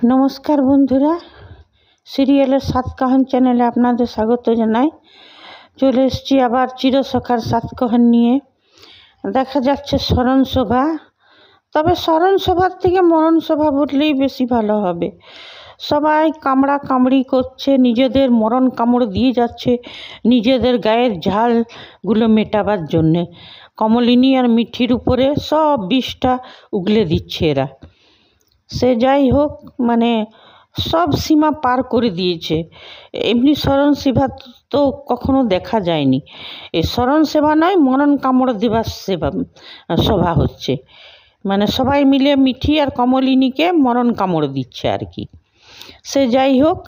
নমস্কার বন্ধুরা, সিরিয়ালের সাতকাহন চ্যানেলে আপনাদের স্বাগত জানাই। চলে এসেছি আবার চিরসখার সাতকাহন নিয়ে। দেখা যাচ্ছে স্মরণ সভা, তবে স্মরণ সভার থেকে মরণ সভা বললেই বেশি ভালো হবে। সবাই কামড়া কামড়ি করছে, নিজেদের মরণ কামড় দিয়ে যাচ্ছে নিজেদের গায়ের ঝালগুলো মেটাবার জন্যে। কমলিনী আর মিঠির উপরে সব বিষটা উগলে দিচ্ছে এরা। সে যাই হোক, মানে সব সীমা পার করে দিয়েছে। এমনি স্মরণ সেবা তো কখনো দেখা যায়নি। এই স্মরণ সেবা নয়, মরণ কামড় দেবার সেবা সভা হচ্ছে। মানে সবাই মিলে মিঠি আর কমলিনীকে মরণ কামড় দিচ্ছে আর কি। সে যাই হোক,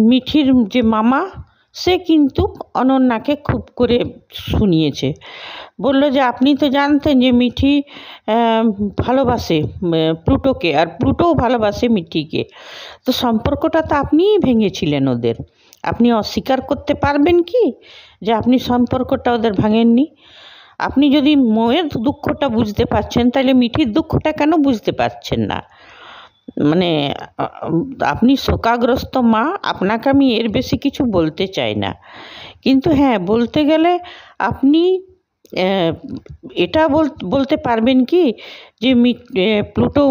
মিঠির যে মামা সে কিন্তু অনন্যাকে খুব করে শুনিয়েছে। বলল যে আপনি তো জানতেন যে মিঠি ভালোবাসে প্লুটোকে, আর প্লুটোও ভালোবাসে মিঠিকে, তো সম্পর্কটা তো আপনিই ভেঙেছিলেন ওদের। আপনি অস্বীকার করতে পারবেন কি যে আপনি সম্পর্কটা ওদের ভাঙেননি? আপনি যদি মোয়ের দুঃখটা বুঝতে পারছেন, তাহলে মিঠির দুঃখটা কেন বুঝতে পারছেন না? মানে আপনি শোকাগ্রস্ত মা, আপনাকে আমি এর বেশি কিছু বলতে চাই না, কিন্তু হ্যাঁ, বলতে গেলে আপনি এটা বলতে পারবেন কি যে প্লুটো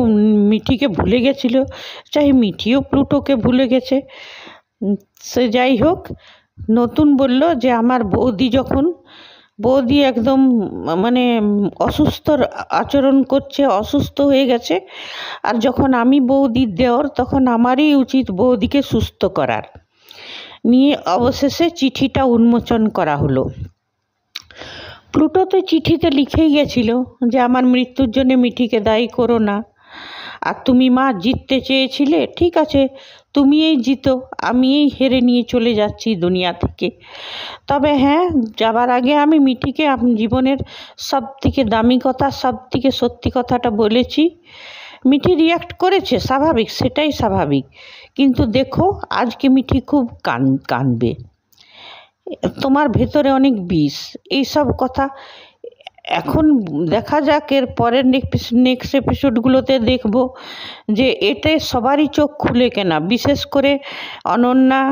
মিঠিকে ভুলে গেছিল, চাই মিঠিও প্লুটোকে ভুলে গেছে। সে যাই হোক, নতুন বলল যে আমার বৌদি একদম মানে অসুস্থ আচরণ করছে, অসুস্থ হয়ে গেছে, আর যখন আমি বৌদির দেওর, তখন আমারই উচিত বৌদিকে সুস্থ করার। নিয়ে অবশেষে চিঠিটা উন্মোচন করা হলো। প্লুটো তো চিঠিতে লিখেই গেছিল যে আমার মৃত্যুর জন্য মিঠিকে দায়ী করো না, আর তুমি মা জিততে চেয়েছিলে, ঠিক আছে তুমি এই জিতো, আমি এই হেরে নিয়ে চলে যাচ্ছি দুনিয়া থেকে। তবে হ্যাঁ, যাবার আগে আমি মিঠিকে জীবনের সব থেকে দামি কথা, সব থেকে সত্যি কথাটা বলেছি। মিঠি রিয়াক্ট করেছে, স্বাভাবিক, সেটাই স্বাভাবিক, কিন্তু দেখো আজকে মিঠি খুব কাঁদবে, তোমার ভেতরে অনেক বিষ, এইসব কথা। এখন দেখা যাক এর পরের নেক্সট এপিসোডগুলোতে দেখব যে এতে সবারই চোখ খুলে কিনা, বিশেষ করে অনন্যা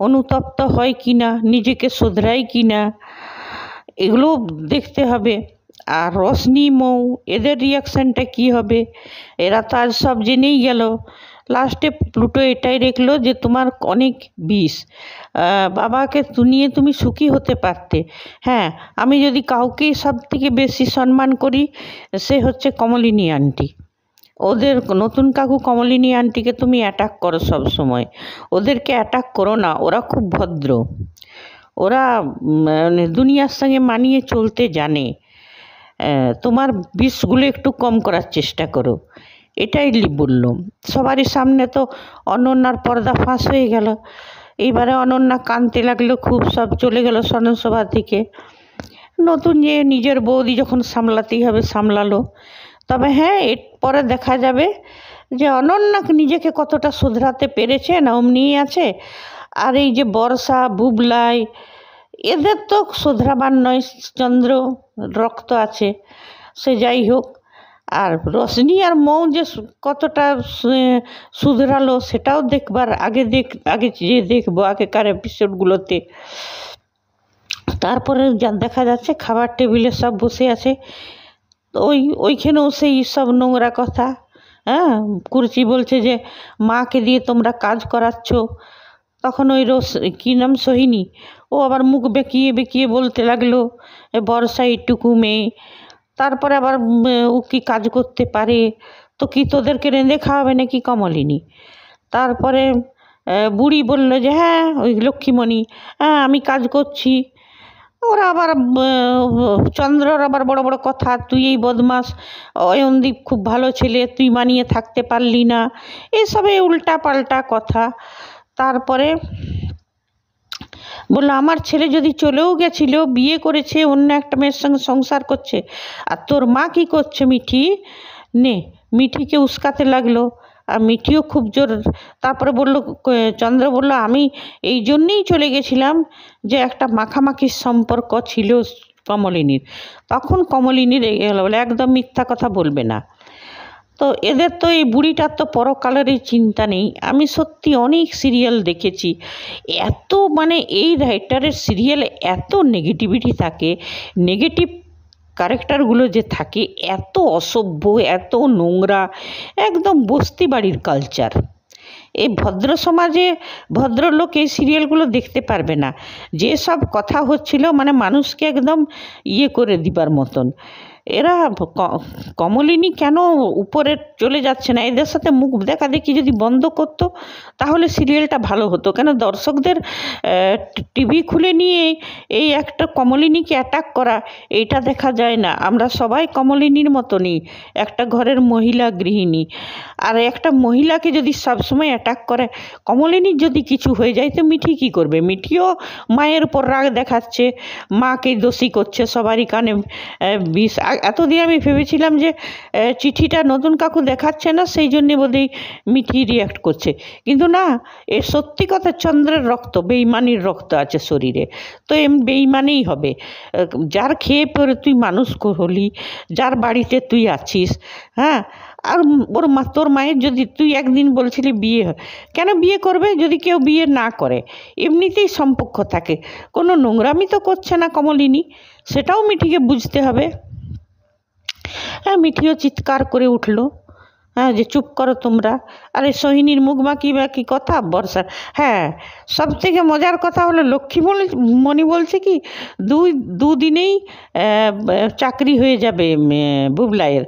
অনুতপ্ত হয় কিনা, নিজেকে শোধরায় কিনা, এগুলো দেখতে হবে। আর রশনি মৌ, এদের রিয়াকশানটা কি হবে? এরা তো আজ সব জেনেই গেল। লাস্টে প্লুটো এটাই দেখলো যে তোমার অনেক বিষ, বাবাকে নিয়ে তুমি সুখী হতে পারতে। হ্যাঁ, আমি যদি কাউকেই সব থেকে বেশি সম্মান করি, সে হচ্ছে কমলিনী আন্টি। ওদের নতুন কাকু কমলিনী আন্টিকে তুমি অ্যাটাক করো সব সময়, ওদেরকে অ্যাটাক করো না, ওরা খুব ভদ্র, ওরা মানে দুনিয়ার সঙ্গে মানিয়ে চলতে জানে। তোমার বিষগুলো একটু কম করার চেষ্টা করো, এটাই বললো। সবারই সামনে তো অনন্যার পর্দা ফাঁস হয়ে গেল। এইবারে অনন্যা কাঁদতে লাগলো খুব, সব চলে গেল স্মরণসভা থেকে। নতুন যে নিজের বৌদি যখন সামলাতেই হবে সামলালো। তবে হ্যাঁ, এরপরে দেখা যাবে যে অনন্যা নিজেকে কতটা শোধরাতে পেরেছে না, অমনিই আছে। আর এই যে বর্ষা, বুবলাই, এদের তো শোধরাবার নয়, চন্দ্র রক্ত আছে। সে যাই হোক, আর রশনি আর মৌ যে কতটা শুধরালো সেটাও দেখবার আগে যে দেখবো আগেকার এপিসোডগুলোতে। তারপরে দেখা যাচ্ছে খাবার টেবিলে সব বসে আছে, ওইখানেও সেই সব নোংরা কথা। হ্যাঁ, কুরচি বলছে যে মাকে দিয়ে তোমরা কাজ করাচ্ছ, তখন ওই কী নাম, সোহিনী, ও আবার মুখ বেঁকিয়ে বেঁকিয়ে বলতে লাগলো বর্ষা এইটুকু মেয়ে, তারপরে আবার ও কি কাজ করতে পারে, তো কি তোদেরকে রেঁধে খাওয়াবে নাকি কমলিনী? তারপরে বুড়ি বলল যে হ্যাঁ ওই লক্ষ্মীমণি, হ্যাঁ আমি কাজ করছি। ওরা আবার চন্দ্রর আবার বড় বড় কথা, তুই এই বদমাস, অয়নদীপ খুব ভালো ছেলে, তুই মানিয়ে থাকতে পারলি না, এসবে উল্টা পাল্টা কথা। তারপরে বললো আমার ছেলে যদি চলেও গেছিল, বিয়ে করেছে, অন্য একটা মেয়ের সঙ্গে সংসার করছে, আর তোর মা কি করছে মিঠি? নে, মিঠিকে উস্কাতে লাগলো, আর মিঠিও খুব জোর। তারপরে বললো, চন্দ্র বলল আমি এই জন্যেই চলে গেছিলাম যে একটা মাখামাখির সম্পর্ক ছিল কমলিনীর। তখন কমলিনী রেগে গেল, বলে একদম মিথ্যা কথা বলবে না। তো এদের তো এই বুড়িটার তো পরকালেরই চিন্তা নেই। আমি সত্যি অনেক সিরিয়াল দেখেছি, এত মানে এই রাইটারের সিরিয়ালে এত নেগেটিভিটি থাকে, নেগেটিভ ক্যারেক্টারগুলো যে থাকে এত অসভ্য, এত নোংরা, একদম বস্তি বাড়ির কালচার। এই ভদ্র সমাজে ভদ্রলোক এই সিরিয়ালগুলো দেখতে পারবে না। যে সব কথা হচ্ছিল মানে মানুষকে একদম ইয়ে করে দিবার মতন। এরা কমলিনী কেন উপরে চলে যাচ্ছে না, এদের সাথে মুখ দেখা দেখি যদি বন্ধ করতো তাহলে সিরিয়ালটা ভালো হতো। কেন দর্শকদের টিভি খুলে নিয়ে এই একটা কমলিনীকে অ্যাটাক করা, এইটা দেখা যায় না। আমরা সবাই কমলিনীর মতনই একটা ঘরের মহিলা গৃহিণী, আর একটা মহিলাকে যদি সবসময় অ্যাটাক করে, কমলিনীর যদি কিছু হয়ে যায় তো মিঠি কী করবে? মিঠিও মায়ের উপর রাগ দেখাচ্ছে, মাকে দোষী করছে, সবারই কানে বিষ। এতদিন আমি ভেবেছিলাম যে চিঠিটা নতুন কাকু দেখাচ্ছে না, সেই জন্যে বোধহয় মিঠি রিয়াক্ট করছে, কিন্তু না, এর সত্যি কথা চন্দ্রের রক্ত, বেইমানির রক্ত আছে শরীরে, তো বেইমানিই হবে। যার খেয়ে পরে তুই মানুষ হলি, যার বাড়িতে তুই আছিস, হ্যাঁ, আর ওর মা, তোর মায়ের যদি তুই একদিন বলছিলি বিয়ে, কেন বিয়ে করবে যদি কেউ বিয়ে না করে? এমনিতেই সম্পর্ক থাকে, কোনো নোংরামি তো করছে না কমলিনী, সেটাও মিঠিকে বুঝতে হবে। হ্যাঁ, মিঠিও চিৎকার করে উঠলো, হ্যাঁ, যে চুপ করো তোমরা। আরে সোহিনীর মুখ বাকি কথা বর্ষার। হ্যাঁ, সব থেকে মজার কথা হলো লক্ষ্মীমণি বলছে কি দুদিনেই চাকরি হয়ে যাবে বুবলাইয়ের।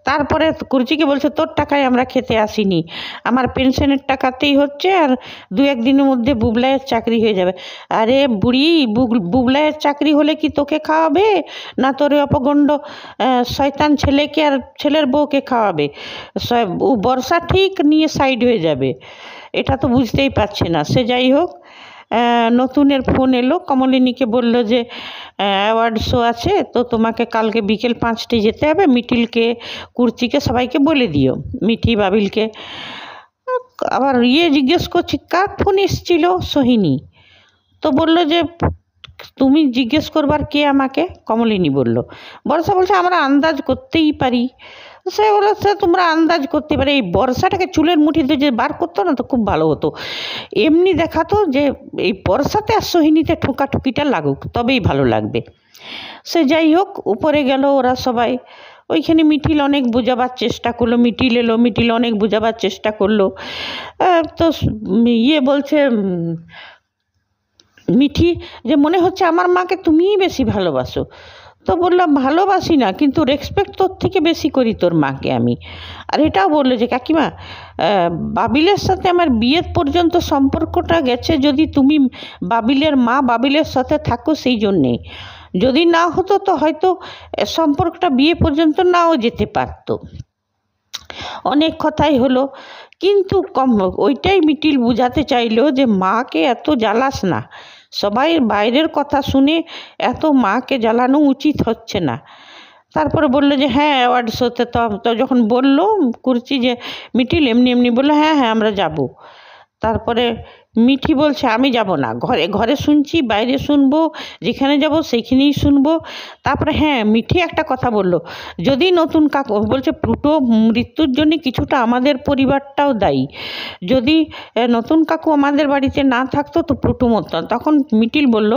তারপরে কুর্চিকে বলছে তোর টাকায় আমরা খেতে আসিনি, আমার পেনশনের টাকাতেই হচ্ছে, আর দু একদিনের মধ্যে বুবলাইয়ের চাকরি হয়ে যাবে। আরে বুড়ি, বুবলাইয়ের চাকরি হলে কি তোকে খাওয়াবে, না তোর অপগণ্ড শয়তান ছেলেকে আর ছেলের বউকে খাওয়াবে? বর্ষা ঠিক নিয়ে সাইড হয়ে যাবে, এটা তো বুঝতেই পারছে না। সে যাই হোক, নতুনের ফোন এলো, কমলিনীকে বলল যে অ্যাওয়ার্ড শো আছে, তো তোমাকে কালকে বিকেল 5টায় যেতে হবে, মিঠিলকে, কুর্চিকে সবাইকে বলে দিও, মিঠি বাবিলকে। আবার জিজ্ঞেস করছি কার ফোন এসেছিল? সোহিনী। তো বলল যে তুমি জিজ্ঞেস করবার কে আমাকে? কমলিনী বলল। বর্ষা বলছে আমরা আন্দাজ করতেই পারি। সে বলেছে তোমরা আন্দাজ করতে পারে, এই বর্ষাটাকে চুলের মুঠিতে যে বার করতো না তো খুব ভালো হতো। এমনি দেখাতো যে এই বর্ষাতে আর সোহিনীতে ঠোকাঠুকিটা লাগুক, তবেই ভালো লাগবে। সে যাই হোক, উপরে গেল ওরা সবাই। ওইখানে মিঠিল অনেক বোঝাবার চেষ্টা করলো, মিঠিল এলো, মিঠিল অনেক বোঝাবার চেষ্টা করলো। তো বলছে মিঠি যে মনে হচ্ছে আমার মাকে তুমিই বেশি ভালোবাসো। তো বললাম ভালোবাসি না, কিন্তু রেসপেক্ট তোর থেকে বেশি করি তোর মাকে আমি। আর এটাও বললো যে কাকিমা, বাবিলের সাথে আমার বিয়ের পর্যন্ত সম্পর্কটা গেছে যদি তুমি বাবিলের মা বাবিলের সাথে থাকো সেই জন্যেই, যদি না হতো তো হয়তো সম্পর্কটা বিয়ে পর্যন্ত নাও যেতে পারতো। অনেক কথাই হলো, কিন্তু ওইটাই মিঠিল বুঝাতে চাইলো যে মাকে এত জ্বালাস না, সবাই বাইরের কথা শুনে এত মাকে জ্বালানো উচিত হচ্ছে না। তারপরে বললো যে হ্যাঁ অ্যাওয়ার্ড শোতে তো যখন বললো কুর্চি যে মিঠিল এমনি এমনি বললো হ্যাঁ হ্যাঁ আমরা যাব। তারপরে মিঠি বলছে আমি যাব না, ঘরে ঘরে শুনছি, বাইরে শুনবো, যেখানে যাব সেইখানেই শুনবো। তারপরে হ্যাঁ, মিঠি একটা কথা বলল, যদি নতুন কাকু বলছে প্লুটো মৃত্যুর জন্য কিছুটা আমাদের পরিবারটাও দায়ী, যদি নতুন কাকু আমাদের বাড়িতে না থাকতো তো প্লুটো মরত। তখন মিঠিল বলল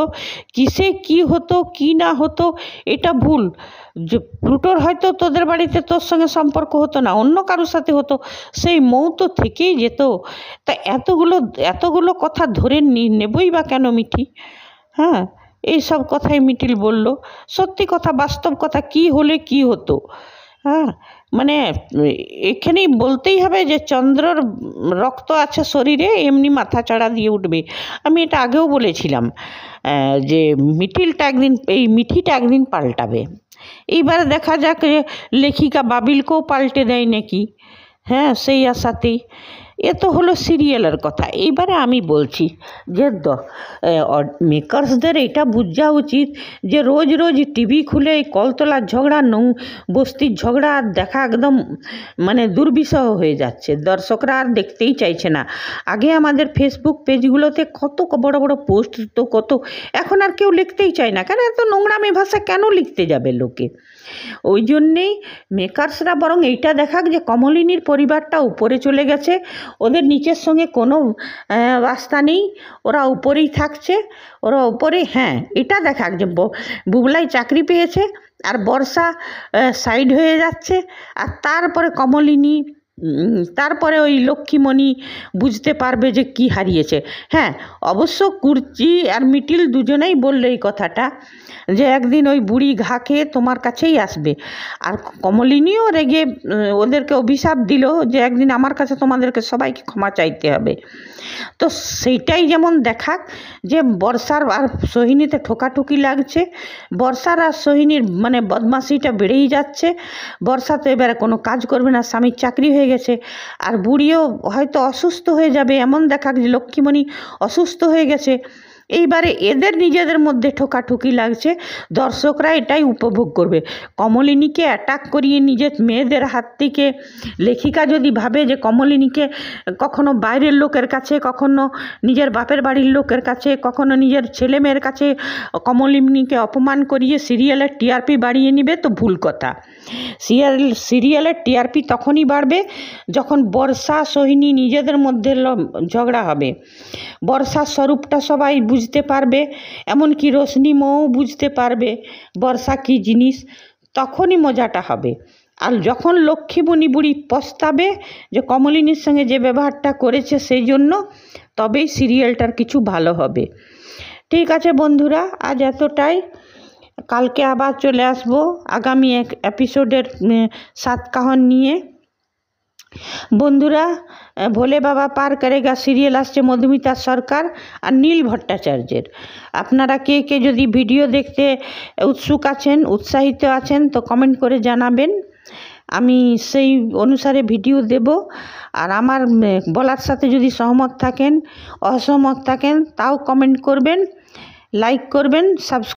কিসে কি হতো কি না হতো এটা ভুল, যে প্লুটোর হয়তো তোদের বাড়িতে তোর সঙ্গে সম্পর্ক হতো না, অন্য কারোর সাথে হতো, সেই মৌ তো থেকেই যেত। তা এতগুলো কথা ধরে নেবই বা কেন মিঠি? হ্যাঁ, এই সব কথাই মিঠিল বলল। সত্যি কথা, বাস্তব কথা, কি হলে কি হতো। হ্যাঁ, মানে এখানেই বলতেই হবে যে চন্দ্রর রক্ত আছে শরীরে, এমনি মাথা চাড়া দিয়ে উঠবে। আমি এটা আগেও বলেছিলাম যে মিঠিটা একদিন পাল্টাবে। এইবার দেখা যাক লেখিকা বাবিলকেও পাল্টে দেয় নাকি। হ্যাঁ, সেই আশাতেই। এ তো হলো সিরিয়ালের কথা। এইবারে আমি বলছি যে মেকার্সদের এটা বোঝা উচিত যে রোজ রোজ টিভি খুলে এই কলতলার ঝগড়া বস্তির ঝগড়া দেখা একদম মানে দুর্বিষহ হয়ে যাচ্ছে। দর্শকরা আর দেখতেই চাইছে না। আগে আমাদের ফেসবুক পেজগুলোতে কত বড় বড় পোস্ট তো কত, এখন আর কেউ লিখতেই চায় না। কেন এত নোংরামি ভাষা কেন লিখতে যাবে লোকে? ওই জন্যেই মেকার্সরা বরং এইটা দেখাক যে কমলিনীর পরিবারটা উপরে চলে গেছে, ওদের নিচের সঙ্গে কোনো রাস্তা নেই, ওরা উপরেই থাকছে, ওরা উপরে। হ্যাঁ, এটা দেখাক যে বুবলাই চাকরি পেয়েছে আর বর্ষা সাইড হয়ে যাচ্ছে, আর তারপরে কমলিনী, তারপরে ওই লক্ষ্মীমণি বুঝতে পারবে যে কি হারিয়েছে। হ্যাঁ, অবশ্য কুর্চি আর মিটিল দুজনেই বললো এই কথাটা যে একদিন ওই বুড়ি ঘা খেয়ে তোমার কাছেই আসবে। আর কমলিনীও রেগে ওদেরকে অভিশাপ দিল যে একদিন আমার কাছে তোমাদেরকে সবাইকে ক্ষমা চাইতে হবে। তো সেইটাই যেমন দেখাক যে বর্ষার আর সোহিনীতে ঠোকাঠুকি লাগছে, বর্ষার আর সোহিনীর মানে বদমাশিটা বেড়েই যাচ্ছে। বর্ষা তো এবারে কোনো কাজ করবে না, স্বামীর চাকরি হয়ে গেছে, আর বুড়িও হয়তো অসুস্থ হয়ে যাবে, এমন দেখাক যে লক্ষ্মীমণি অসুস্থ হয়ে গেছে। এইবারে এদের নিজেদের মধ্যে ঠোকাঠুকি লাগছে, দর্শকরা এটাই উপভোগ করবে। কমলিনীকে অ্যাটাক করিয়ে নিজের মেয়েদের হাত থেকে লেখিকা যদি ভাবে যে কমলিনীকে কখনো বাইরের লোকের কাছে, কখনো নিজের বাপের বাড়ির লোকের কাছে, কখনো নিজের ছেলে মেয়ের কাছে কমলিনীকে অপমান করিয়ে সিরিয়ালের টিআরপি বাড়িয়ে নেবে, তো ভুল কথা। সিরিয়ালের টিআরপি তখনই বাড়বে যখন বর্ষা সোহিনী নিজেদের মধ্যে ঝগড়া হবে, বর্ষার স্বরূপটা সবাই বুঝতে পারবে, এমনকি রোশনি মৌ বুঝতে পারবে বর্ষা কী জিনিস, তখনই মজাটা হবে। আর যখন লক্ষ্মীমণি বুড়ি পস্তাবে যে কমলিনীর সঙ্গে যে ব্যবহারটা করেছে সেই জন্য, তবেই সিরিয়ালটার কিছু ভালো হবে। ঠিক আছে বন্ধুরা, আজ এতটাই। কালকে আবার চলে আসবো আগামী এক এপিসোডের সাতকাহন নিয়ে। বন্ধুরা, ভোলে বাবা পার করেগা সিরিয়াল আসছে মধুমিতা সরকার আর নীল ভট্টাচার্যের। আপনারা কে কে যদি ভিডিও দেখতে উৎসুক আছেন, উৎসাহিত আছেন, তো কমেন্ট করে জানাবেন, আমি সেই অনুসারে ভিডিও দেব। আর আমার বলার সাথে যদি সহমত থাকেন, অসহমত থাকেন, তাও কমেন্ট করবেন, লাইক করবেন, সাবস্ক্রাইব